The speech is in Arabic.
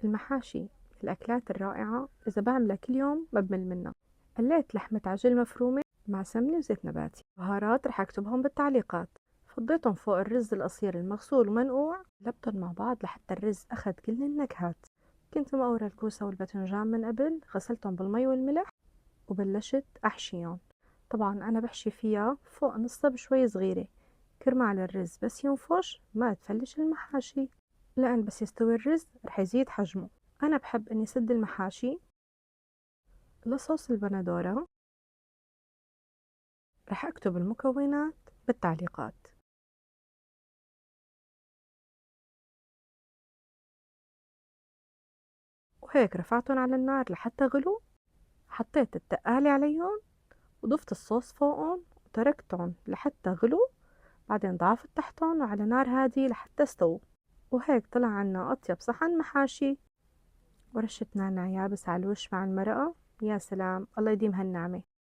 المحاشي من الأكلات الرائعة، إذا بعملها كل يوم ما بمل منها. قليت لحمة عجل مفرومة مع سمنة وزيت نباتي. بهارات رح أكتبهم بالتعليقات. فضيتهم فوق الرز القصير المغسول ومنقوع، قلبتهم مع بعض لحتى الرز أخد كل النكهات. كنت مقورة الكوسة والباذنجان من قبل، غسلتهم بالمي والملح وبلشت أحشيهم. طبعا أنا بحشي فيها فوق نصها بشوي صغيرة كرمال الرز بس ينفش ما تفلش المحاشي، لأن بس يستوي الرز رح يزيد حجمه. أنا بحب إني سد المحاشي. لصوص البندورة رح أكتب المكونات بالتعليقات. وهيك رفعتهم على النار لحتى غلوا، حطيت التقالي عليهم وضفت الصوص فوقهم وتركتهم لحتى غلوا. بعدين ضعفت تحتهم وعلى نار هادية لحتى استووا. وهيك طلع عنا أطيب صحن محاشي، ورشة نعناع يابس على الوش مع المرقة. يا سلام، الله يديم هالنعمة.